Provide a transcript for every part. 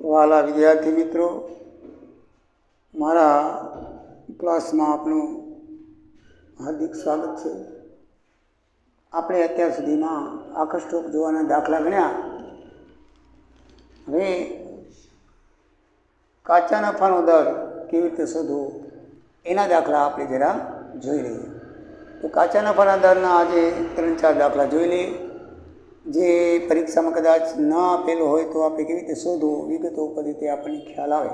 વાલા વિદ્યાર્થી મિત્રો, મારા ક્લાસમાં આપનું હાર્દિક સ્વાગત છે. આપણે અત્યાર સુધીમાં આખા સ્ટોક જોવાના દાખલા ગણ્યા. હવે કાચા નફાનો દર કેવી રીતે શોધવો એના દાખલા આપણે જરા જોઈ લઈએ. તો કાચા નફાના દરના આજે 3-4 દાખલા જોઈ લઈએ. જે પરીક્ષામાં કદાચ ન આપેલો હોય તો આપણે કેવી રીતે શોધવું વિગતો ઉપર રીતે આપણને ખ્યાલ આવે.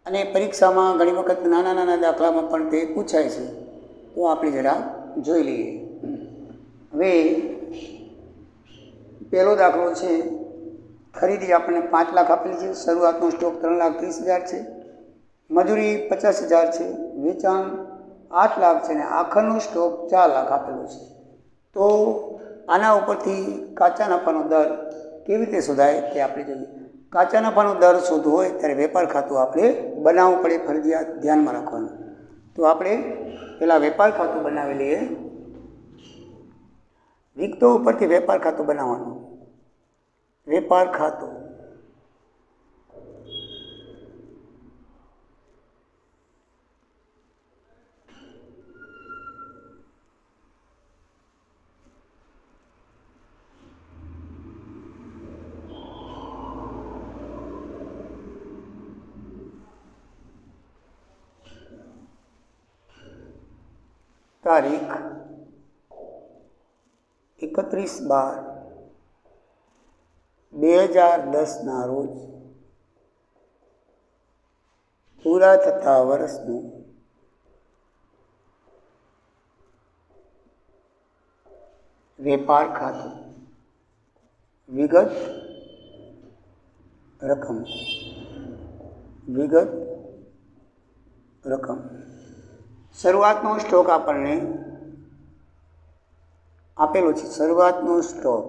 અને પરીક્ષામાં ઘણી વખત નાના નાના દાખલામાં પણ તે પૂછાય છે, તો આપણે જરા જોઈ લઈએ. હવે પહેલો દાખલો છે, ખરીદી આપણને 5 લાખ આપેલી છે, શરૂઆતનો સ્ટોક 3,30,000 છે, મજૂરી 50,000 છે, વેચાણ 8 લાખ છે અને આખરનો સ્ટોક 4 લાખ આપેલો છે. તો આના ઉપરથી કાચા નફાનો દર કેવી રીતે શોધાય તે આપણે જોઈએ. કાચા નફાનો દર શોધવો હોય ત્યારે વેપાર ખાતું આપણે બનાવવું પડે, ફરજિયાત ધ્યાનમાં રાખવાનું. તો આપણે પહેલાં વેપાર ખાતું બનાવી લઈએ. વિગતો ઉપરથી વેપાર ખાતું બનાવવાનું. વેપાર ખાતું તારીખ 31/12/2010 રોજ પૂરા થતા વર્ષનું વેપાર ખાતું. વિગત રકમ. વિગત રકમ. શરૂઆતનો સ્ટોક આપણને આપેલો છે. શરૂઆતનો સ્ટોક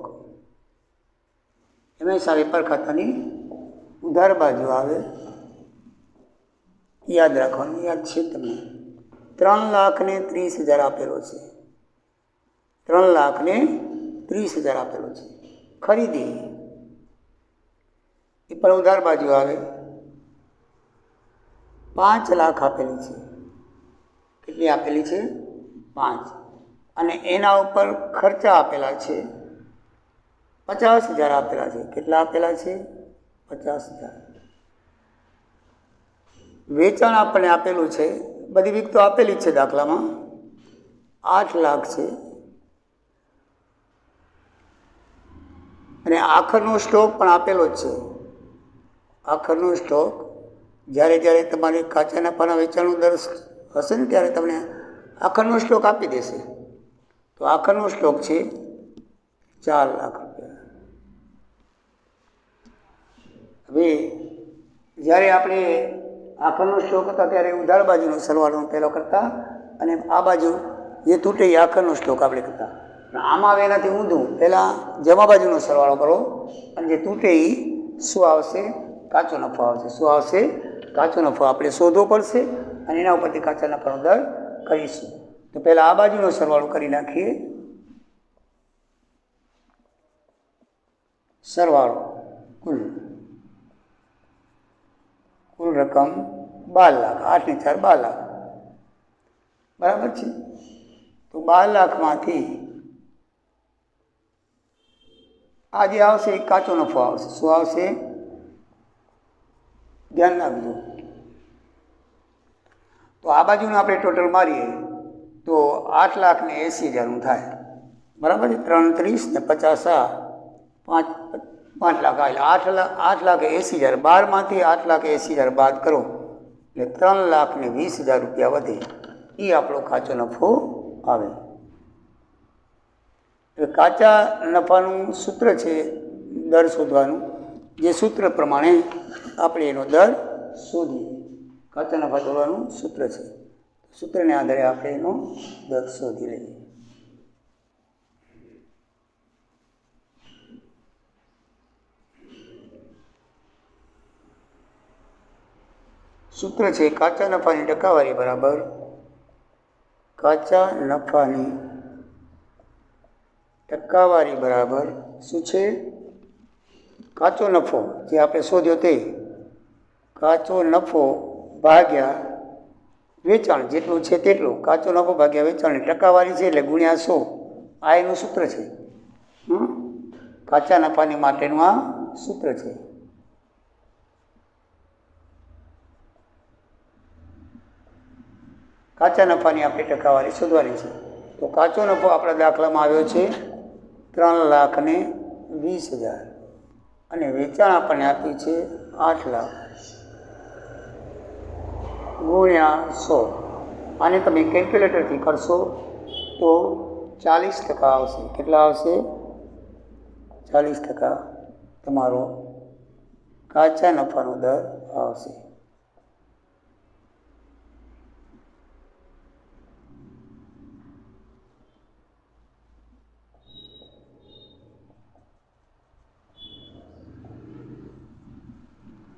હંમેશા વેપાર ખાતાની ઉધાર બાજુ આવે, યાદ રાખવાનું. યાદ છે તમને? 3,30,000 આપેલો છે. 3,30,000 આપેલો છે. ખરીદી એ પણ ઉધાર બાજુ આવે, 5 લાખ આપેલી છે. કેટલી આપેલી છે? 5. અને એના ઉપર ખર્ચા આપેલા છે 50,000 આપેલા છે. કેટલા આપેલા છે? 50,000. વેચાણ આપણને આપેલું છે, બધી વિગતો આપેલી છે દાખલામાં, 8 લાખ છે. અને આખરનો સ્ટોક પણ આપેલો જ છે. આખરનો સ્ટોક જ્યારે જ્યારે તમારે કાચા નફાના વેચાણનો દર હશે ને ત્યારે તમને આખરનો સ્ટોક આપી દેશે. તો આખરનો સ્ટોક છે 4 લાખ રૂપિયા. હવે જ્યારે આપણે આખરનો સ્ટોક હતા ત્યારે ઉધાર બાજુનો સરવાળો પહેલો કરતા, અને આ બાજુ જે તૂટે એ આખરનો સ્ટોક આપણે કરતા. આમાં આવે એનાથી ઊંધું, પહેલાં જમા બાજુનો સરવાળો કરો અને જે તૂટે એ શું આવશે? કાચો નફો આવશે. શું આવશે? કાચો નફો આપણે શોધવો પડશે અને એના ઉપરથી કાચા નફાનો દર કરીશું. તો પહેલાં આ બાજુનો સરવાળો કરી નાખીએ. સરવાળો કુલ રકમ 12 લાખ. 8 ને 4 12 લાખ. બરાબર છે? તો 12 લાખમાંથી આ જે આવશે એ કાચો નફો આવશે. શું આવશે? ધ્યાન રાખજો. તો આ બાજુનું આપણે ટોટલ મારીએ તો 8,80,000 થાય. બરાબર છે? 3,30 ને 50 5 લાખ એટલે 8,80,000. 12માંથી 8,80,000 બાદ કરો એટલે 3,20,000 રૂપિયા વધે. એ આપણો કાચો નફો આવે. કાચા નફાનું સૂત્ર છે દર શોધવાનું. જે સૂત્ર પ્રમાણે આપણે એનો દર શોધીએ. કાચા નફા શોધવાનું સૂત્ર છે. સૂત્રને આધારે આપણે એનો દર શોધી લઈએ. સૂત્ર છે કાચા નફાની ટકાવારી બરાબર કાચા નફાની ટકાવારી બરાબર શું છે? કાચો નફો જે આપણે શોધ્યો તે કાચો નફો ભાગ્યા વેચાણ જેટલું છે તેટલું, કાચો નફો ભાગ્યા વેચાણની ટકાવારી છે એટલે ગુણ્યા 100 આ એનું સૂત્ર છે. કાચા નફાની માટેનું આ સૂત્ર છે. કાચા નફાની આપણે ટકાવારી શોધવાની છે. તો કાચો નફો આપણા દાખલામાં આવ્યો છે 3,20,000 અને વેચાણ આપણને આપ્યું છે 8 લાખ ગુણ્યા 100. આને તમે કેલ્ક્યુલેટરથી કરશો તો 40% આવશે. કેટલા આવશે? 40% તમારો કાચા નફાનો દર આવશે.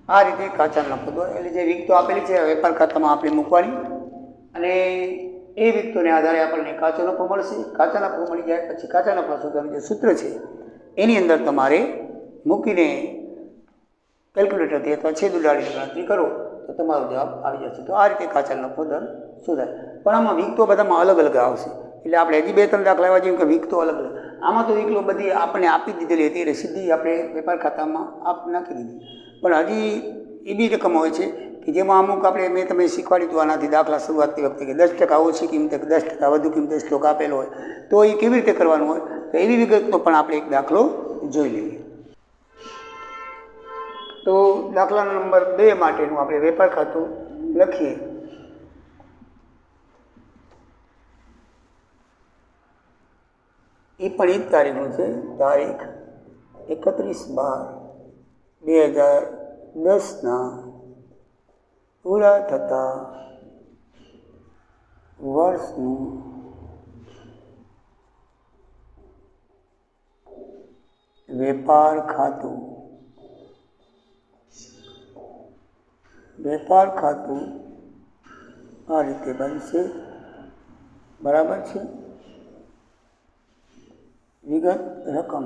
આ રીતે કાચા નફો દો એટલે જે વિગતો આપેલી છે વેપાર ખાતામાં આપણે મૂકવાની અને એ વિગતોને આધારે આપણને કાચો નફો મળશે. કાચા નફો મળી જાય પછી કાચા નફા શોધવાનું જે સૂત્ર છે એની અંદર તમારે મૂકીને કેલ્ક્યુલેટરથી અથવા છેદ ઉડાડીને ગણતરી કરો તો તમારો જવાબ આવી જશે. તો આ રીતે કાચા નફો દર શોધાય. પણ આમાં વિગતો બધામાં અલગ અલગ આવશે એટલે આપણે હજી 2-3 દાખલા એવા જેમ કે વિગતો અલગ અલગ. આમાં તો વિગતો બધી આપણને આપી દીધેલી હતી એટલે સીધી આપણે વેપાર ખાતામાં નાખી દીધી. પણ હજી એ બી રકમ હોય છે કે જેમાં અમુક આપણે મેં તમે શીખવાડ્યું હતું આનાથી દાખલા શરૂઆતની વખતે કે 10% ઓછી કિંમતે 10% વધુ કિંમતે સ્ટોક આપેલો હોય તો એ કેવી રીતે કરવાનું હોય તો એવી વિગતનો પણ આપણે એક દાખલો જોઈ લઈએ. તો દાખલા નંબર 2 માટેનું આપણે વેપાર ખાતું લખીએ. એ પણ એ જ તારીખનું છે. તારીખ 31/12/2010 પૂરા થતા વર્ષનું વેપાર ખાતું આ રીતે બનશે. બરાબર છે. વિગત રકમ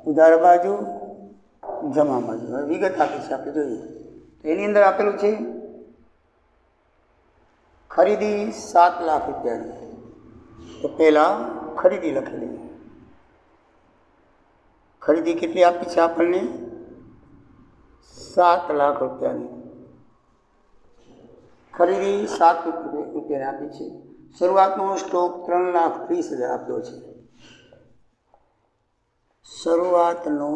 ઉધાર બાજુ જમા બાજુ. હવે વિગત આપી છે આપણે જોઈએ તો એની અંદર આપેલું છે ખરીદી 7 લાખ રૂપિયાની. તો પહેલાં ખરીદી લખેલી. ખરીદી કેટલી આપી છે આપણને? 7 લાખ રૂપિયાની. ખરીદી 7 રૂપિયાની આપી છે. શરૂઆતનો સ્ટોક 3,30,000 આપ્યો છે. શરૂઆતનો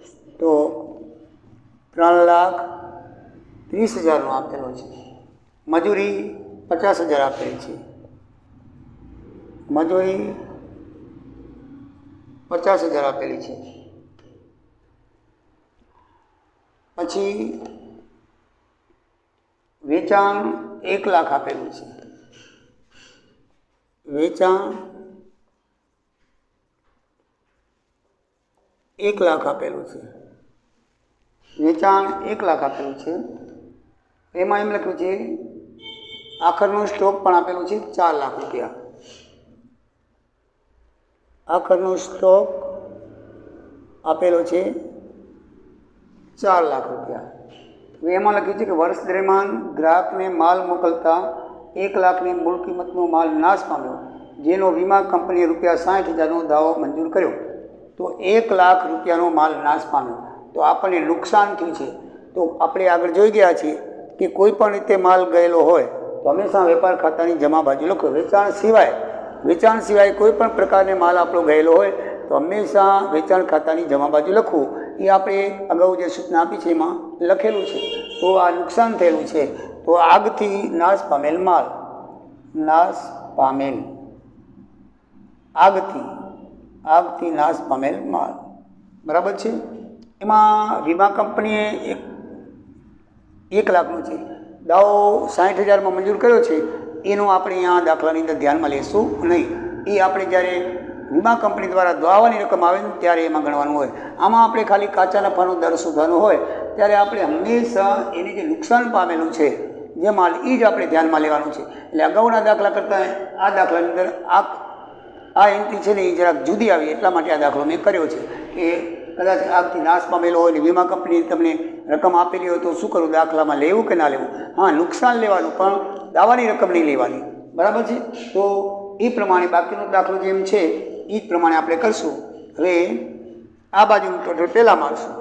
સ્ટોક 3,30,000નો આપેલો છે. મજૂરી 50,000 આપેલી છે. મજૂરી 50,000 આપેલી છે. પછી વેચાણ 1 લાખ આપેલું છે. વેચાણ 1 લાખ આપેલું છે. વેચાણ 1 લાખ આપેલું છે. એમાં એમ લખ્યું છે આખરનો સ્ટોક પણ આપેલું છે 4 લાખ રૂપિયા. આખરનો સ્ટોક આપેલો છે 4 લાખ રૂપિયા. એમાં લખ્યું છે કે વર્ષ દરમિયાન ગ્રાહકને માલ મોકલતા 1 લાખની મૂળ કિંમતનો માલ નાશ પામ્યો, જેનો વીમા કંપનીએ ₹60,000નો દાવો મંજૂર કર્યો. તો 1 લાખ રૂપિયાનો માલ નાશ પામ્યો તો આપણને નુકસાન થયું છે. તો આપણે આગળ જોઈ ગયા છીએ કે કોઈ પણ રીતે માલ ગયેલો હોય તો હંમેશા વેપાર ખાતાની જમા બાજુ લખો. વેચાણ સિવાય કોઈ પણ પ્રકારનો માલ આપણો ગયેલો હોય તો હંમેશા વેચાણ ખાતાની જમા બાજુ લખવું. એ આપણે અગાઉ જે સૂચના આપી છે એમાં લખેલું છે. તો આ નુકસાન થયેલું છે તો આગથી નાશ પામેલ માલ, આગથી નાશ પામેલ માલ. બરાબર છે. એમાં વીમા કંપનીએ 1 લાખનો છે દાવો 60,000માં મંજૂર કર્યો છે. એનું આપણે અહીંયા દાખલાની અંદર ધ્યાનમાં લેશું નહીં. એ આપણે જ્યારે વીમા કંપની દ્વારા દાવાની રકમ આવે ને ત્યારે એમાં ગણવાનું હોય. આમાં આપણે ખાલી કાચા નફાનો દર શોધવાનો હોય ત્યારે આપણે હંમેશા એને જે નુકસાન પામેલું છે, જે માલ એ જ આપણે ધ્યાનમાં લેવાનું છે. એટલે અગાઉના દાખલા કરતાં આ દાખલાની અંદર આ એન્ટ્રી છે ને એ જરાક જુદી આવી, એટલા માટે આ દાખલો મેં કર્યો છે કે કદાચ આગથી નાશ પામેલો હોય ને વીમા કંપની તમને રકમ આપેલી હોય તો શું કરવું, દાખલામાં લેવું કે ના લેવું. હા, નુકસાન લેવાનું પણ દાવાની રકમ નહીં લેવાની, બરાબર છે. તો એ પ્રમાણે બાકીનો દાખલો જેમ છે એ જ પ્રમાણે આપણે કરશું. હવે આ બાજુનું ટોટલ પહેલાં મારશું.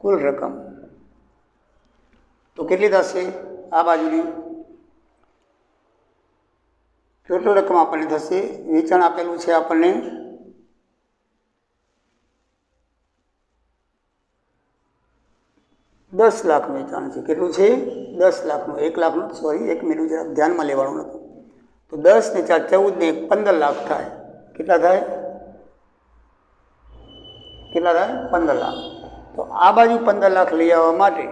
કુલ રકમ તો કેટલી થશે, આ બાજુની ટોટલ રકમ આપણને થશે, વેચાણ આપેલું છે આપણને 10 લાખનું વેચાણ છે. કેટલું છે? 10 લાખનું. 1 લાખનું, સોરી 1 મિનિટ જરાક ધ્યાનમાં લેવાનું નહોતું. તો 10 ને 4 14 ને 15 લાખ થાય. કેટલા થાય? 15 લાખ. તો આ બાજુ 15 લાખ લઈ આવવા માટે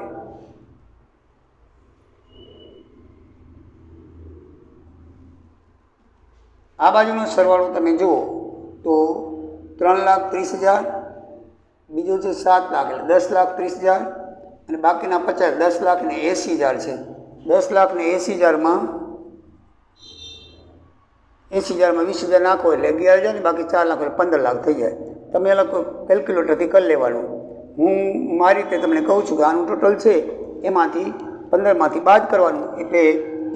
આ બાજુનો સરવાળો તમે જુઓ તો 3,30,000, બીજો છે 7 લાખ એટલે 10,30,000 અને બાકીના 50 10,80,000 છે. 10,80,000માં 20,000 નાખો એટલે 11,000 ને બાકી 4 લાખ એટલે 15 લાખ થઈ જાય. તમે અલગ કેલ્ક્યુલેટરથી કરી લેવાનું. હું મારી રીતે તમને કહું છું કે આનું ટોટલ છે એમાંથી 15માંથી બાદ કરવાનું એટલે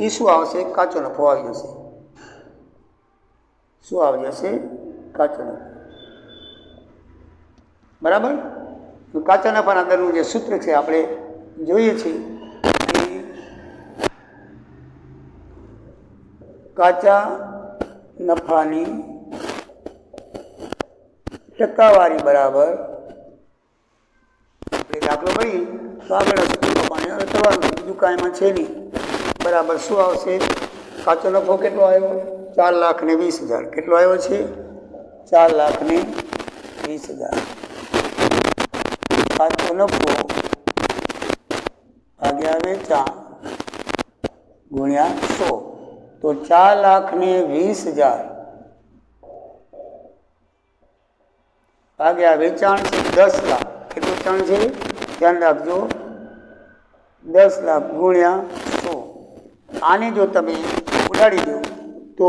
એ શું આવશે? કાચો નફો આવી જશે. શું આવી જશે? કાચો નફો. બરાબર. કાચા નફાના દરનું જે સૂત્ર છે આપણે જોઈએ છીએ કે કાચા નફાની ટકાવારી બરાબર, આપણે દાખલો ભરીએ તો આગળ સૂત્ર પ્રમાણે કરવાનું, બીજું કાંઈમાં છે નહીં. બરાબર શું આવશે? કાચો નફો કેટલો આવ્યો? 4,20,000. કેટલો આવ્યો છે? 4,20,000. કાચો નફો ભાગ્યા વેચાણ ગુણ્યા 100. તો 4,20,000 ભાગ્યા વેચાણ છે 10 લાખ. કેટલું વેચાણ છે? ધ્યાન રાખજો, 10 લાખ ગુણ્યા 100. આને જો તમે ઉડાડી દો તો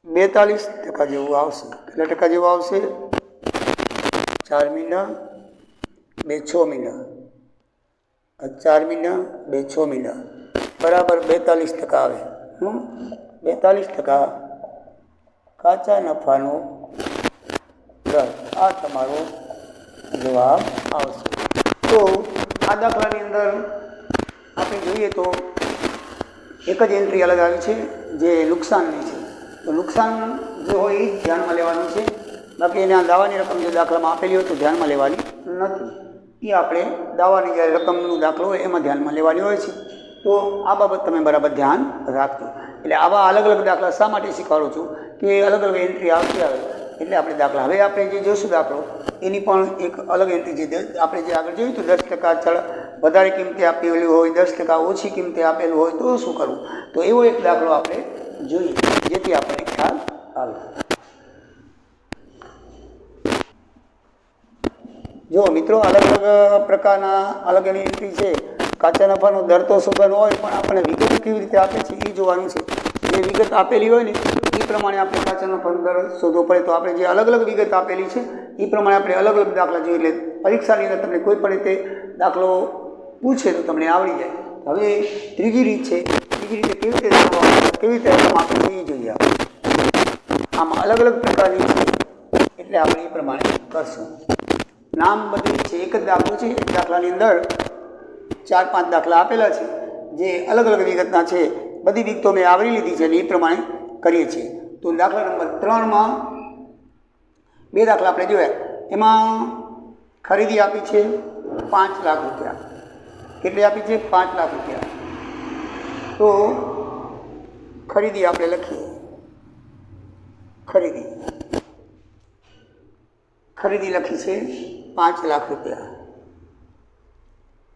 42% જેવું આવશે. કેટલા ટકા જેવું આવશે? 4 મહિના 2 6 મહિના, 4 મહિના 2 6 મહિના બરાબર 42% આવે. 42% કાચા નફાનો દર. આ તમારો જવાબ આવશે. તો આ દાખલાની અંદર આપણે જોઈએ તો એક જ એન્ટ્રી અલગ આવી છે જે નુકસાનની છે. તો નુકસાન જે હોય એ જ ધ્યાનમાં લેવાનું છે. બાકી એના દાવાની રકમ જે દાખલામાં આપેલી હોય તો ધ્યાનમાં લેવાની નથી. એ આપણે દાવાની જ્યારે રકમનો દાખલો હોય એમાં ધ્યાનમાં લેવાની હોય છે. તો આ બાબત તમે બરાબર ધ્યાન રાખજો. એટલે આવા અલગ અલગ દાખલા શા માટે શીખવાડું છું કે અલગ અલગ એન્ટ્રી આવતી આવે એટલે આપણે દાખલા, હવે આપણે જે જોઈશું દાખલો એની પણ એક અલગ એન્ટ્રી છે. આપણે જે આગળ જોયું તો 10% વધારે કિંમતે આપેલું હોય, 10% ઓછી કિંમતે આપેલું હોય તો શું કરવું. તો એવો એક દાખલો આપણે જોઈએ જેથી આપણને ખ્યાલ આવે. જો મિત્રો, અલગ અલગ પ્રકારના અલગ એની એન્ટ્રી છે. કાચા નફાનો દર તો શોધવાનો હોય પણ આપણને વિગત કેવી રીતે આપે છે એ જોવાનું છે. જે વિગત આપેલી હોય ને એ પ્રમાણે આપણે કાચા નફાનો દર શોધવો પડે. તો આપણે જે અલગ અલગ વિગત આપેલી છે એ પ્રમાણે આપણે અલગ અલગ દાખલા જોઈએ એટલે પરીક્ષાની અંદર તમને કોઈ પણ રીતે દાખલો પૂછે તો તમને આવડી જાય. હવે ત્રીજી રીત છે. ત્રીજી રીતે કેવી રીતે રકમ આપણે એ જોઈએ. આમાં અલગ અલગ પ્રકારની છે એટલે આપણે એ પ્રમાણે કરશું. નામ બદલી છે, એક જ દાખલો છે. એક દાખલાની અંદર 4-5 દાખલા આપેલા છે જે અલગ અલગ વિગતના છે. બધી વિગતો મેં આવરી લીધી છે અને એ પ્રમાણે કરીએ છીએ. તો દાખલા નંબર 3માં 2 દાખલા આપણે જોયા. એમાં ખરીદી આપી છે 5 લાખ રૂપિયા. કેટલી આપી છે? 5 લાખ રૂપિયા. તો ખરીદી આપણે લખીએ. ખરીદી લખી છે 5 લાખ રૂપિયા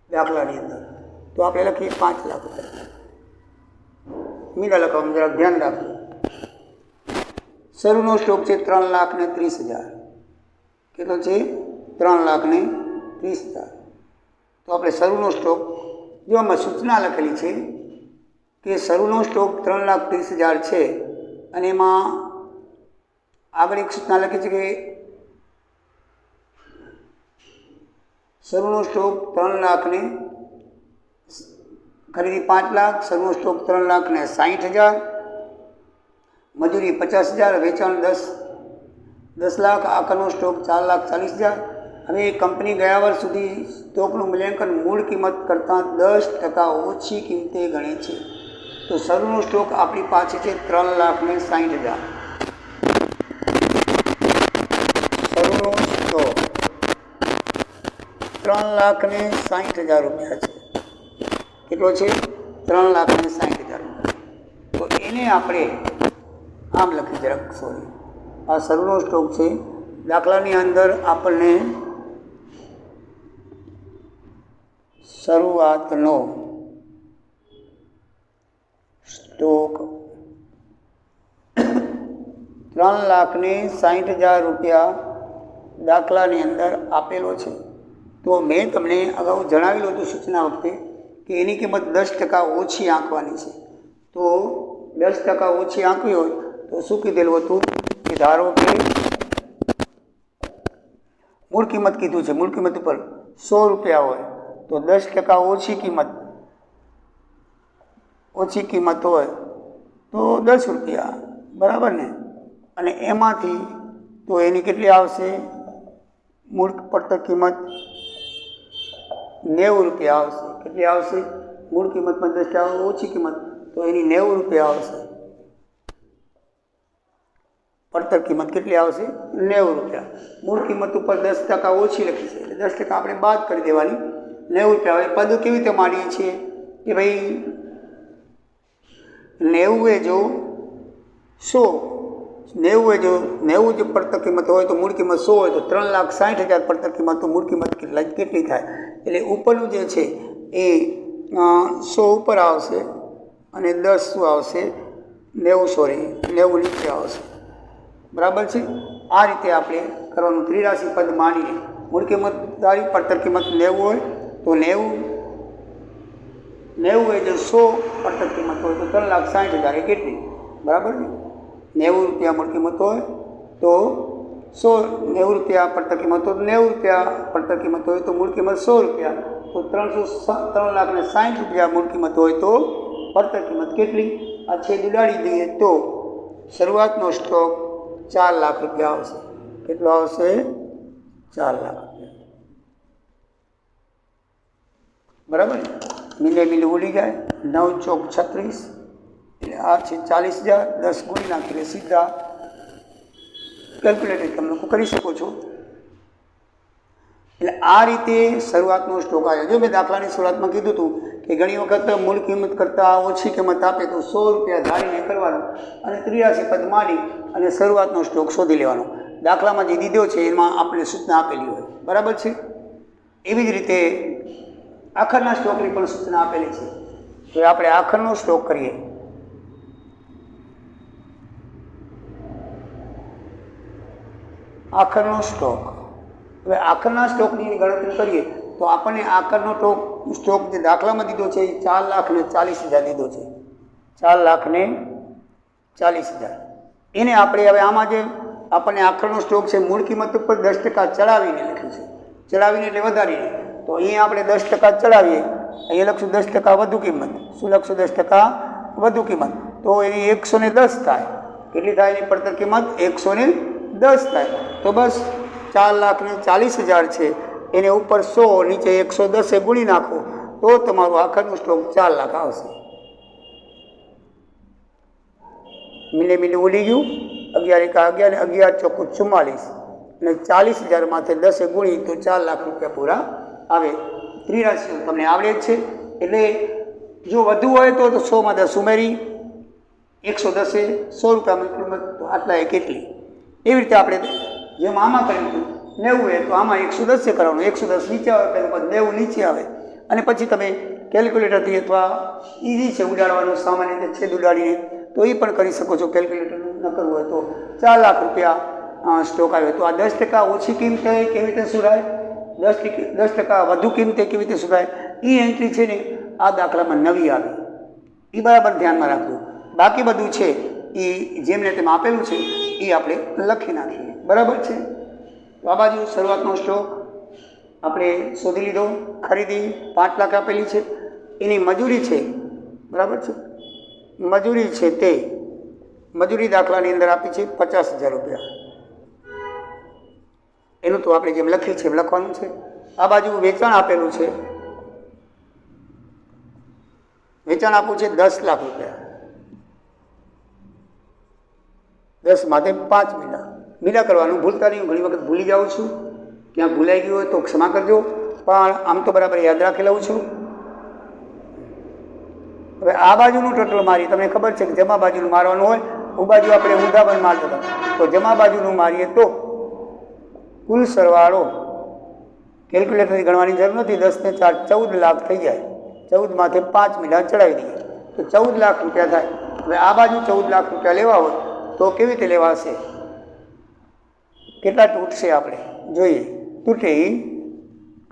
દાખલાની અંદર. તો આપણે લખીએ 5 લાખ રૂપિયા. મીંડા લખવાનું જરાક ધ્યાન રાખજો. શરૂનો સ્ટોક છે 3,30,000. કેટલો છે? 3,30,000. તો આપણે શરૂનો સ્ટોક, જો આમાં સૂચના લખેલી છે કે શરૂનો સ્ટોક 3,30,000 છે અને એમાં આગળ એક સૂચના લખી છે કે શરૂનો સ્ટોક 3 લાખ ને ખરીદી 5 લાખ, શરૂનો સ્ટોક 3,60,000, મજૂરી 50,000, વેચાણ 10 લાખ, આખરનો સ્ટોક 4,40,000. હવે કંપની ગયા વર્ષ સુધી સ્ટોકનું મૂલ્યાંકન મૂળ કિંમત કરતાં 10% ઓછી કિંમતે ગણે છે. તો શરૂનો સ્ટોક આપણી પાસે છે 3,60,000. શરૂનો સ્ટોક 3,60,000 રૂપિયા છે. કેટલો છે? 3,60,000 રૂપિયા. તો એને આપણે આમ લખી જરાક, સોરી, આ શરૂનો સ્ટોક છે. દાખલાની અંદર આપણને શરૂઆતનો સ્ટોક 3,60,000 રૂપિયા દાખલાની અંદર આપેલો છે. તો મેં તમને અગાઉ જણાવેલું હતું સૂચના વખતે કે એની કિંમત 10% ઓછી આંકવાની છે. તો 10% ઓછી આંકવી હોય તો શું કીધેલું હતું કે ધારો કે મૂળ કિંમત કીધું છે, મૂળ કિંમત ઉપર 100 રૂપિયા હોય તો 10% ઓછી કિંમત હોય તો 10 રૂપિયા, બરાબર ને? અને એમાંથી તો એની કેટલી આવશે? મૂળ પડતર કિંમત 90 રૂપિયા આવશે. કેટલી આવશે? મૂળ કિંમતમાં 10% ઓછી કિંમત તો એની 90 રૂપિયા આવશે. પડતર કિંમત કેટલી આવશે? 90 રૂપિયા. મૂળ કિંમત ઉપર 10% ઓછી લખી છે એટલે 10% આપણે બાદ કરી દેવાની. 90 રૂપિયા. હવે પદ કેવી રીતે માનીએ છીએ કે ભાઈ 90 એ જો 90 જો પડતર કિંમત હોય તો મૂળ કિંમત 100 હોય તો 3,60,000 પડતર કિંમત તો મૂળ કિંમત કેટલી થાય? એટલે ઉપરનું જે છે એ 100 ઉપર આવશે અને 10 શું આવશે? 90 નીચે આવશે. બરાબર છે? આ રીતે આપણે કરવાનું. ત્રિરાશી પદ માનીને મૂળ કિંમત ધારી, પડતર કિંમત 90 હોય તો 90 એ જો 100 પડતર કિંમત હોય તો 3,60,000 એ કેટલી? બરાબર ને? 90 રૂપિયા મૂળ કિંમત હોય તો 90 રૂપિયા પડતર કિંમત હોય તો 90 રૂપિયા પડતર કિંમત હોય તો મૂળ કિંમત 100 રૂપિયા, તો 3,60,000 રૂપિયા મૂળ કિંમત હોય તો પડતર કિંમત કેટલી? આ છેદ ઉડાડી દઈએ તો શરૂઆતનો સ્ટોક 4 લાખ રૂપિયા આવશે. કેટલો આવશે? 4 લાખ રૂપિયા. બરાબર ને? મિલે ઉડી જાય. 9 ચોક 36 એટલે આ છે 40,000. 10 ગુણી નાખીને સીધા કેલ્ક્યુલેટર તમે લોકો કરી શકો છો. એટલે આ રીતે શરૂઆતનો સ્ટોક આવ્યો. જો મેં દાખલાની શરૂઆતમાં કીધું હતું કે ઘણી વખત મૂળ કિંમત કરતાં ઓછી કિંમત આપે તો 100 રૂપિયા ધારીને કરવાનું અને 83 પદ માની અને શરૂઆતનો સ્ટોક શોધી લેવાનો. દાખલામાં જે દીધો છે એમાં આપણે સૂચના આપેલી હોય. બરાબર છે? એવી જ રીતે આખરના સ્ટોકની પણ સૂચના આપેલી છે. તો આપણે આખરનો સ્ટોક કરીએ. આખરનો સ્ટોક. હવે આખરના સ્ટોકની ગણતરી કરીએ તો આપણને આખરનો સ્ટોક જે દાખલામાં દીધો છે એ 4,40,000 દીધો છે. 4,40,000. એને આપણે હવે આમાં જે આપણને આખરનો સ્ટોક છે મૂળ કિંમત ઉપર 10% ચડાવીને લખ્યું છે. ચડાવીને એટલે વધારીને. તો અહીંયા આપણે 10% ચડાવીએ, અહીંયા લખશું 10% વધુ કિંમત. શું લખશું? 10% વધુ કિંમત. તો એની 110 થાય. કેટલી થાય એની પડતર કિંમત? 110 થાય. તો બસ 4,40,000 છે એને ઉપર 100 નીચે 110 ગુણી નાખો તો તમારું આખરનું સ્ટોક 4 લાખ આવશે. મિલે ઉડી ગયું. 11 ને 11 ચોખ્ખું 44 અને 40,000 માથે 10 ગુણી તો 4 લાખ રૂપિયા પૂરા આવે. ત્રિરાશીઓ તમને આવડે જ છે. એટલે જો વધુ હોય તો 100માં 10 ઉમેરી 110 100 રૂપિયામાં કિંમત તો આટલા એ કેટલી? એવી રીતે આપણે જેમ આમાં કર્યું હતું 90 તો આમાં 110 કરવાનું. 110 નીચે આવે પહેલું પદ, 90 નીચે આવે અને પછી તમે કેલ્ક્યુલેટરથી અથવા ઇઝી છે ઉડાડવાનું, સામાન્ય રીતે છેદ ઉડાડીને તો એ પણ કરી શકો છો. કેલ્ક્યુલેટર ન કરવું હોય તો 4 લાખ રૂપિયા સ્ટોક આવ્યો. તો આ 10% ઓછી કિંમતે કેવી રીતે સુધાય? 10% વધુ કિંમતે કેવી રીતે સુધાય એ એન્ટ્રી છે ને આ દાખલામાં નવી આવી, એ બરાબર ધ્યાનમાં રાખજો. બાકી બધું છે એ જેમને તેમ આપેલું છે એ આપણે લખી નાખીએ. બરાબર છે. તો આ બાજુ શરૂઆતનો સ્ટોક આપણે શોધી લીધો. ખરીદી 5 લાખ આપેલી છે, એની મજૂરી છે. બરાબર છે. મજૂરી છે તે મજૂરી દાખલાની અંદર આપી છે 50,000 રૂપિયા. એનું તો આપણે જેમ લખીએ છીએ એમ લખવાનું છે. આ બાજુ વેચાણ આપેલું છે. વેચાણ આપવું છે 10 લાખ રૂપિયા. 10 માટે 5 મીંડા કરવાનું ભૂલતા નહીં. ઘણી વખત ભૂલી જાઉં છું, ક્યાંક ભૂલાઈ ગયું હોય તો ક્ષમા કરજો, પણ આમ તો બરાબર યાદ રાખી લઉં છું. હવે આ બાજુનું ટોટલ મારી તમને ખબર છે કે જમા બાજુનું મારવાનું હોય, ઉ બાજુ આપણે ઊંધા પણ મારતા હતા, તો જમા બાજુનું મારીએ તો કુલ સરવાળો કેલ્ક્યુલેટરથી ગણવાની જરૂર નથી. 10 ને 4 14 લાખ થઈ જાય. 14 માંથી 5 મીંડા ચડાવી દઈએ તો 14 લાખ રૂપિયા થાય. હવે આ બાજુ 14 લાખ રૂપિયા લેવા હોય તો કેવી રીતે લેવાશે, કેટલા તૂટશે આપણે જોઈએ. તૂટે એ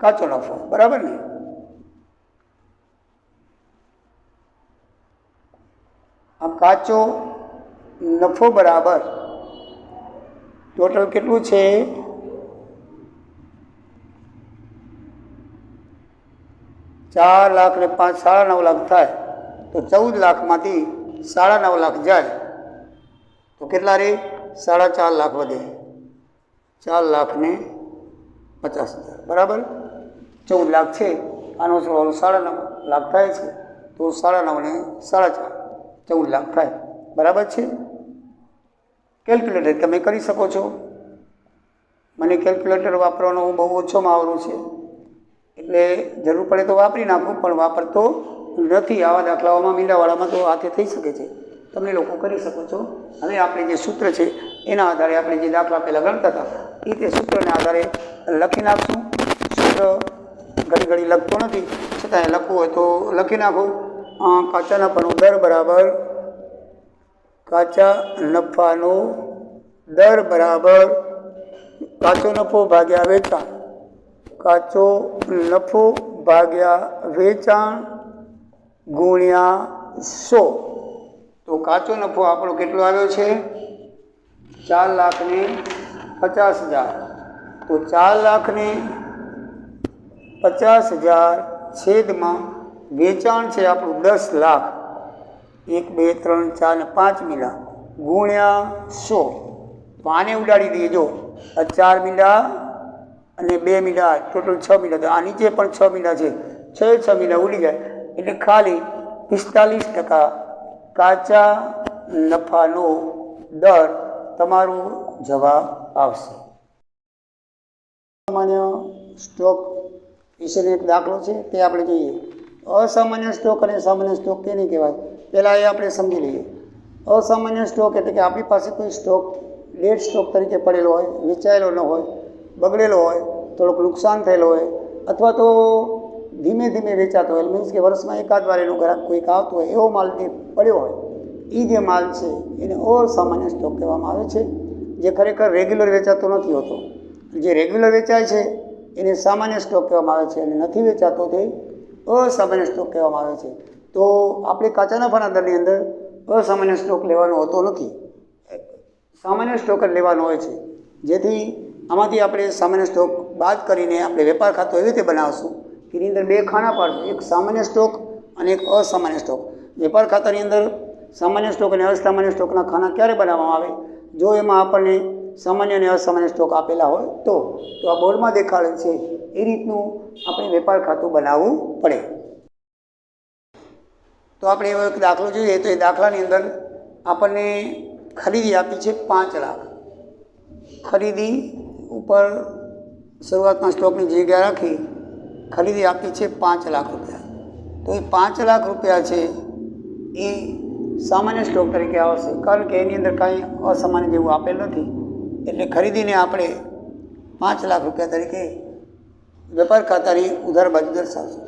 કાચો નફો. બરાબર ને. આ કાચો નફો બરાબર ટોટલ કેટલું છે, 4 લાખ ને 5 9.5 લાખ થાય. તો 14 લાખમાંથી 9.5 લાખ જાય તો કેટલા રે, 4.5 લાખ વધે. 4,50,000. બરાબર. 14 લાખ છે, આનો સરવાળો 9.5 લાખ થાય છે, તો 9.5 ને 4.5 14 લાખ થાય. બરાબર છે. કેલ્ક્યુલેટર તમે કરી શકો છો. મને કેલ્ક્યુલેટર વાપરવાનો બહુ ઓછો માવરો છે, એટલે જરૂર પડે તો વાપરી નાખું, પણ વાપરતો નથી. આવા દાખલાઓમાં મીંડાવાળામાં તો હાથે થઈ શકે છે, તમે લોકો કરી શકો છો. હવે આપણે જે સૂત્ર છે એના આધારે આપણે જે દાખલા પહેલાં ગણતા હતા એ તે સૂત્રને આધારે લખી નાખશું. સૂત્ર ઘડી ઘડી લખતો નથી, છતાં લખવું હોય તો લખી નાખો. કાચા નફાનો દર બરાબર કાચા નફાનો દર બરાબર કાચો નફો ભાગ્યા વેચાણ. કાચો નફો ભાગ્યા વેચાણ ગુણ્યા 100. તો કાચો નફો આપણો કેટલો આવ્યો છે, 4,50,000. તો 4,50,000 છેદમાં વેચાણ છે આપણું 10 લાખ. 1 2 3 4 ને 5 મીંડા ગુણ્યા 100. તો આને ઉડાડી દઈએ. જો 4 મીંડા અને 2 મીંડા ટોટલ 6 મીંડા. તો આ નીચે પણ 6 મીંડા છે, 6 મીંડા ઉડી જાય એટલે ખાલી 45% કાચા નફાનો દર તમારો જવાબ આવશે. અસામાન્ય સ્ટોક વિશેનો એક દાખલો છે તે આપણે જોઈએ. અસામાન્ય સ્ટોક અને સામાન્ય સ્ટોક કેને કહેવાય, પહેલાં એ આપણે સમજી લઈએ. અસામાન્ય સ્ટોક એટલે કે આપણી પાસે કોઈ સ્ટોક ડેડ સ્ટોક તરીકે પડેલો હોય, વેચાયેલો ન હોય, બગડેલો હોય, થોડુંક નુકસાન થયેલો હોય, અથવા તો ધીમે ધીમે વેચાતો હોય, મીન્સ કે વર્ષમાં એકાદ વાર એનો ગ્રાહક કોઈક આવતો હોય, એવો માલ જે પડ્યો હોય એ જે માલ છે એને અસામાન્ય સ્ટોક કહેવામાં આવે છે, જે ખરેખર રેગ્યુલર વેચાતો નથી હોતો. જે રેગ્યુલર વેચાય છે એને સામાન્ય સ્ટોક કહેવામાં આવે છે, અને નથી વેચાતો તે અસામાન્ય સ્ટોક કહેવામાં આવે છે. તો આપણે કાચા નફાના દરની અંદર અસામાન્ય સ્ટોક લેવાનો હોતો નથી, સામાન્ય સ્ટોક જ લેવાનો હોય છે. જેથી આમાંથી આપણે સામાન્ય સ્ટોક બાદ કરીને આપણે વેપાર ખાતું એવી રીતે બનાવશું કે એની અંદર 2 ખાના પાડશું, એક સામાન્ય સ્ટોક અને એક અસામાન્ય સ્ટોક. વેપાર ખાતાની અંદર સામાન્ય સ્ટોક અને અસામાન્ય સ્ટોકના ખાના ક્યારે બનાવવામાં આવે, જો એમાં આપણને સામાન્ય અને અસામાન્ય સ્ટોક આપેલા હોય તો આ બોર્ડમાં દેખાડે છે એ રીતનું આપણે વેપાર ખાતું બનાવવું પડે. તો આપણે એવો એક દાખલો જોઈએ. તો એ દાખલાની અંદર આપણને ખરીદી આપી છે 5 લાખ. ખરીદી ઉપર શરૂઆતમાં સ્ટોકની જગ્યા રાખી ખરીદી આપી છે 5 લાખ રૂપિયા. તો એ 5 લાખ રૂપિયા છે એ સામાન્ય સ્ટોક તરીકે આવશે, કારણ કે એની અંદર કાંઈ અસામાન્ય જેવું આપેલ નથી. એટલે ખરીદીને આપણે 5 લાખ રૂપિયા તરીકે વેપાર ખાતાની ઉધાર બાજુ દર્શાવશું.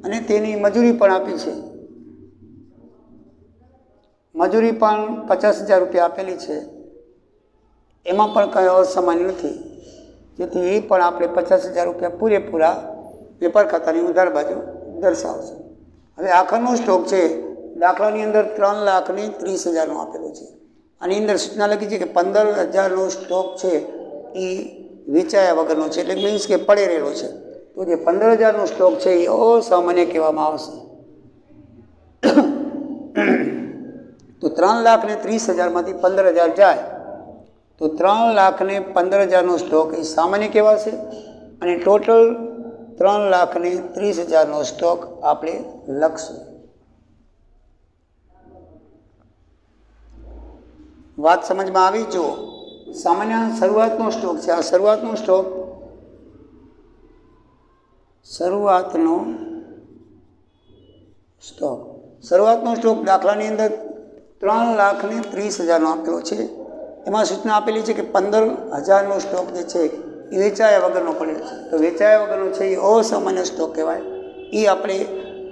અને તેની મજૂરી પણ આપી છે. મજૂરી પણ 50,000 રૂપિયા આપેલી છે, એમાં પણ કંઈ અસામાન્ય નથી. જેથી એ પણ આપણે 50,000 રૂપિયા પૂરેપૂરા વેપાર ખાતાની ઉધાર બાજુ દર્શાવશું. હવે આખરનો સ્ટોક છે દાખલાની અંદર 3,30,000નો આપેલો છે. આની અંદર સૂચના લખી છે કે 15,000નો સ્ટોક છે એ વેચાયા વગરનો છે, એટલે મીન્સ કે પડે રહેલો છે. તો જે 15,000નો સ્ટોક છે એ અસામાન્ય કહેવામાં આવશે. તો 3,30,000માંથી 15,000 જાય તો 3,15,000નો સ્ટોક એ સામાન્ય કહેવાશે અને ટોટલ 3,30,000નો સ્ટોક આપણે લખશું. વાત સમજમાં આવી? જો સામાન્ય શરૂઆતનો સ્ટોક છે, આ શરૂઆતનો સ્ટોક દાખલાની અંદર 3,30,000નો આપેલો છે. એમાં સૂચના આપેલી છે કે 15,000નો સ્ટોક જે છે એ વેચાયા વગરનો પડેલો છે. તો વેચાયા વગરનો છે એ અસામાન્ય સ્ટોક કહેવાય. એ આપણે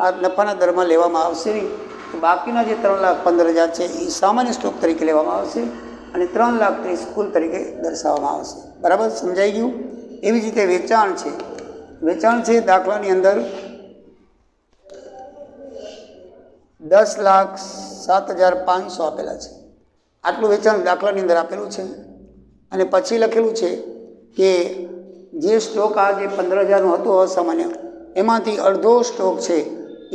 આ નફાના દરમાં લેવામાં આવશે નહીં. તો બાકીના જે 3,15,000 છે એ સામાન્ય સ્ટોક તરીકે લેવામાં આવશે અને 3,30,000 કુલ તરીકે દર્શાવવામાં આવશે. બરાબર સમજાઈ ગયું? એવી જ રીતે વેચાણ છે દાખલાની અંદર 10,07,500 આપેલા છે. આટલું વેચાણ દાખલાની અંદર આપેલું છે અને પછી લખેલું છે કે જે સ્ટોક આ જે 15,000નો હતો અસામાન્ય, એમાંથી અડધો સ્ટોક છે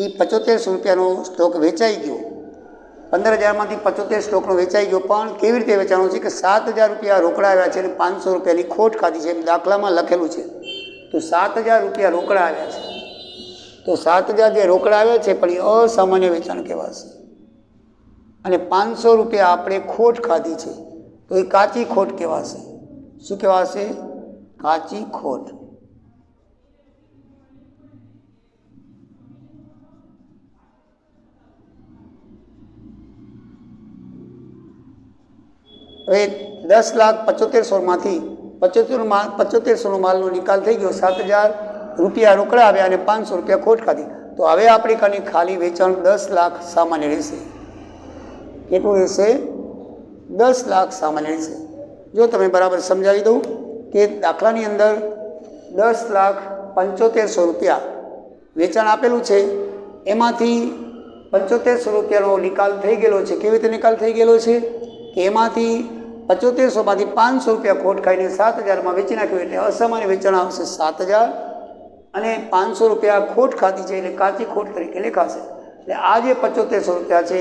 એ 7500 રૂપિયાનો સ્ટોક વેચાઈ ગયો. 15,000માંથી 75 સ્ટોકનો વેચાઈ ગયો. પણ કેવી રીતે વેચાણો છે કે 7,000 રૂપિયા રોકડા આવ્યા છે અને 500 રૂપિયાની ખોટ ખાધી છે, એમ દાખલામાં લખેલું છે. તો 7,000 રૂપિયા રોકડા આવ્યા છે. તો 7,000 જે રોકડા આવ્યા છે પણ એ અસામાન્ય વેચાણ કહેવાશે અને 500 રૂપિયા આપણે ખોટ ખાધી છે તો એ કાચી ખોટ કહેવાશે. શું કહેવાશે? કાચી ખોટ. હવે 10,75,000માંથી 7500નો માલનો નિકાલ થઈ ગયો. 7,000 રૂપિયા રોકડા આવ્યા અને 500 રૂપિયા ખોટ ખાધી. તો હવે આપણી કને ખાલી વેચાણ 10 લાખ સામાન્ય રહેશે. કેટલું રહેશે? 10 લાખ સામાન્ય રહેશે. જો તમે બરાબર સમજાવી દઉં કે દાખલાની અંદર 10,75,000 રૂપિયા વેચાણ આપેલું છે, એમાંથી 7500 રૂપિયાનો નિકાલ થઈ ગયેલો છે. કેવી રીતે નિકાલ થઈ ગયેલો છે કે એમાંથી 7500માંથી 500 રૂપિયા ખોટ ખાઈને 7,000માં વેચી નાખ્યું, એટલે અસામાન્ય વેચાણ આવશે 7,000 અને 500 રૂપિયા ખોટ ખાધી છે એટલે કાચી ખોટ તરીકે લેખાશે. એટલે આ જે 7500 રૂપિયા છે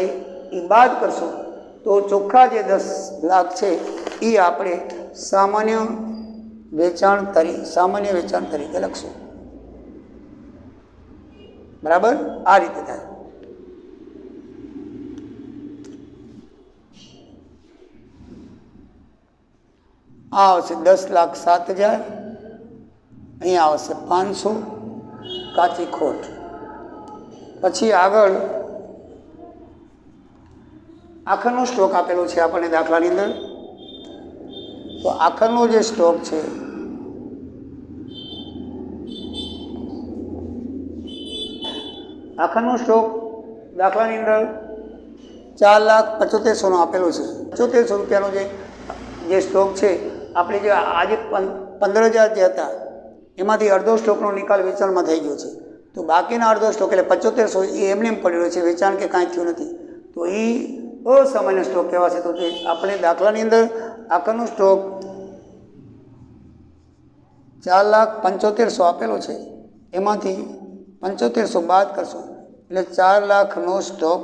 એ બાદ કરશો તો ચોખ્ખા જે 10 લાખ છે એ આપણે સામાન્ય વેચાણ તરીકે લખશું. બરાબર? આ રીતે થાય. આ આવશે 10,07,000, અહીંયા આવશે 500 કાચી ખોટ. પછી આગળ આખરનો સ્ટોક આપેલો છે આપણને દાખલાની અંદર. તો આખરનો જે સ્ટોક છે દાખલાની અંદર 4,75,000નો આપેલો છે. 7500 રૂપિયાનો જે સ્ટોક છે આપણે જે આજે 15,000 જે હતા એમાંથી અડધો સ્ટોકનો નિકાલ વેચાણમાં થઈ ગયો છે. તો બાકીના અડધો સ્ટોક એટલે 7500 એ એમને પડેલો છે, વેચાણ કે કાંઈ થયું નથી. તો એ અસામાન્ય સ્ટોક કહેવાશે. તો આપણે દાખલાની અંદર આખરનો સ્ટોક 4,75,000 આપેલો છે, એમાંથી 7500 બાદ કરશો એટલે 4 લાખનો સ્ટોક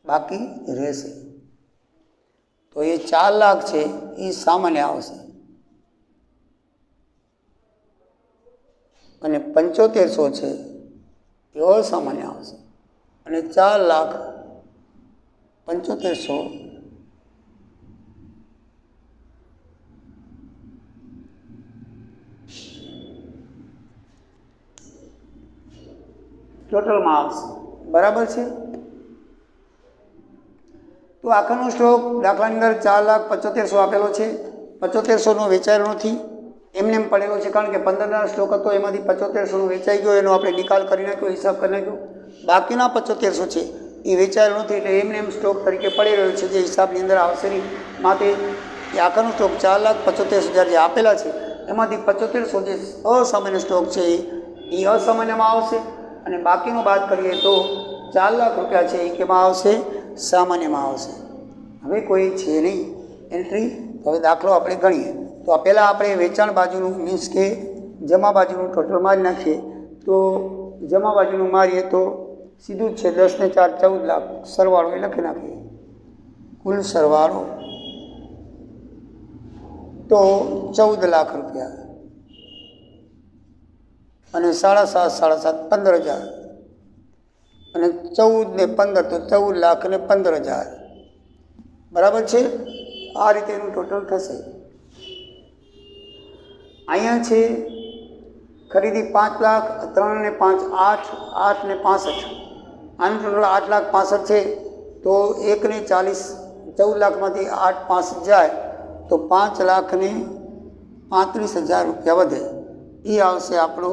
બાકી રહેશે. તો એ 4 લાખ છે એ સામાન્ય આવશે અને 7500 છે એ અસામાન્ય આવશે અને 4,75,000 ટોટલમાં આવશે. બરાબર છે? તો આખરનો સ્ટોક દાખલાની અંદર 4,75,000 આપેલો છે. 7500નો વેચાયેલો નથી, એમને એમ પડેલો છે, કારણ કે 15,000 સ્ટોક હતો એમાંથી 7500નો વેચાઈ ગયો, એનો આપણે નિકાલ કરી નાખ્યો, હિસાબ કરી નાખ્યો. બાકીના 7500 છે એ વેચાયેલો નથી એટલે એમને એમ સ્ટોક તરીકે પડી રહ્યો છે, જે હિસાબની અંદર આવશે નહીં. માટે એ આખરનો સ્ટોક 4,75,000 જે આપેલા છે એમાંથી 7500 જે અસામાન્ય સ્ટોક છે એ અસામાન્યમાં આવશે અને બાકીનું બાદ કરીએ તો 4 લાખ રૂપિયા છે એ કેમાં આવશે? સામાન્યમાં આવશે. હવે કોઈ છે નહીં એન્ટ્રી. તો હવે દાખલો આપણે ગણીએ. તો આ પહેલાં આપણે વેચાણ બાજુનું મીન્સ કે જમા બાજુનું ટોટલ મારી નાખીએ. તો જમા બાજુનું મારીએ તો સીધું જ છે 10 ને 4 14 લાખ. સરવાળો એ લખી નાખીએ. કુલ સરવાળો તો 14 લાખ રૂપિયા અને 7.5 15,000 અને 14 ને 15 તો 14 લાખ અને 15,000 બરાબર છે. આ રીતે એનું ટોટલ થશે. અહીંયા છે ખરીદી 5 લાખ, 3 ને 5 8, 8 ને 65. આનું ટોટલ 8,65,000 છે. તો 1 ને 40 14 લાખમાંથી 8 65 જાય તો 5,35,000 રૂપિયા વધે. એ આવશે આપણો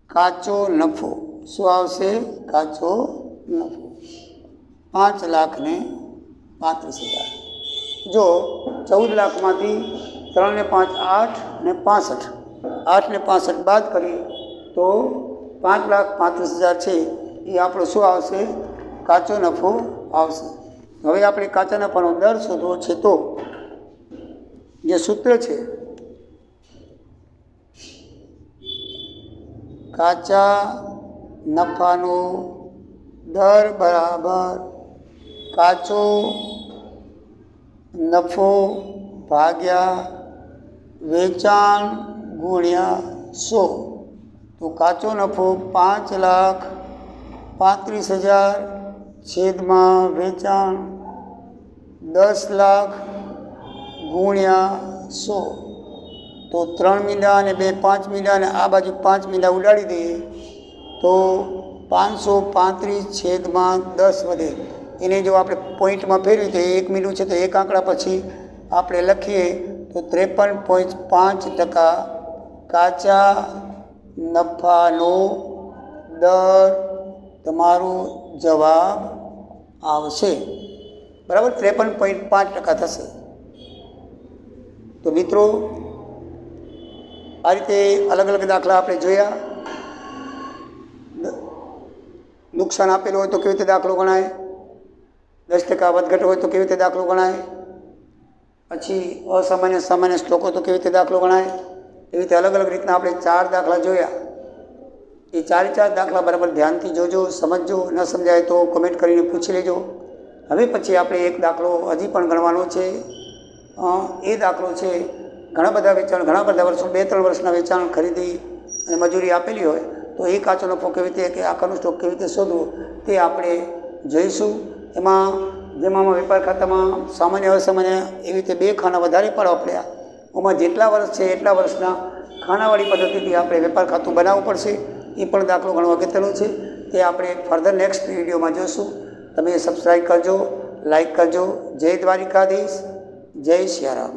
કાચો નફો. શું આવશે? કાચો નફો 5,35,000. જો 14 લાખમાંથી 3 ને 5 8 ને 65, 8 ને 65 બાદ કરીએ તો 5,35,000 છે એ આપણો શું આવશે? કાચો નફો આવશે. હવે આપણે કાચા નફાનો દર શોધવો છે. તો જે સૂત્ર છે કાચા નફાનો દર બરાબર કાચો નફો ભાગ્યા વેચાણ ગુણ્યા 100. તો કાચો નફો 5,35,000 છેદમાં વેચાણ 10 લાખ ગુણ્યા 100. તો 3 મીંડા અને 2 5 મીંડા અને આ બાજુ 5 મીંડા ઉડાડી દઈએ તો 535 છેદમાં 10 વધે. એને જો આપણે પોઈન્ટમાં ફેરવી તો 1 મીંડું છે તો એક આંકડા પછી આપણે લખીએ તો 53.5% કાચા નફાનો દર તમારો જવાબ આવશે. બરાબર, 53.5% થશે. તો મિત્રો આ રીતે અલગ અલગ દાખલા આપણે જોયા. નુકસાન આપેલું હોય તો કેવી રીતે દાખલો ગણાય, 10% વધઘટ હોય તો કેવી રીતે દાખલો ગણાય, પછી અસામાન્ય સામાન્ય સ્ટોક હોય તો કેવી રીતે દાખલો ગણાય. એવી રીતે અલગ અલગ રીતના આપણે 4 દાખલા જોયા. એ 4 દાખલા બરાબર ધ્યાનથી જોજો, સમજજો. ન સમજાય તો કમેન્ટ કરીને પૂછી લેજો. હવે પછી આપણે એક દાખલો હજી પણ ગણવાનો છે. એ દાખલો છે ઘણા બધા વેચાણ, ઘણા બધા વર્ષો 2-3 વર્ષના વેચાણ ખરીદી અને મજૂરી આપેલી હોય તો એ કાચો નફો કેવી રીતે કે આખાનો સ્ટોક કેવી રીતે શોધવો તે આપણે જોઈશું. એમાં જેમાં વેપાર ખાતામાં સામાન્ય અસામાન્ય એવી રીતે 2 ખાના વધારે પાડવા પડ્યા. એમાં જેટલા વર્ષ છે એટલા વર્ષના ખાનાવાળી પદ્ધતિથી આપણે વેપાર ખાતું બનાવવું પડશે. એ પણ દાખલો ઘણો અગત્યનો છે. તે આપણે ફર્ધર નેક્સ્ટ વિડીયોમાં જોઈશું. તમે સબસ્ક્રાઈબ કરજો, લાઈક કરજો. જય દ્વારિકાધીશ, જય સિયારામ.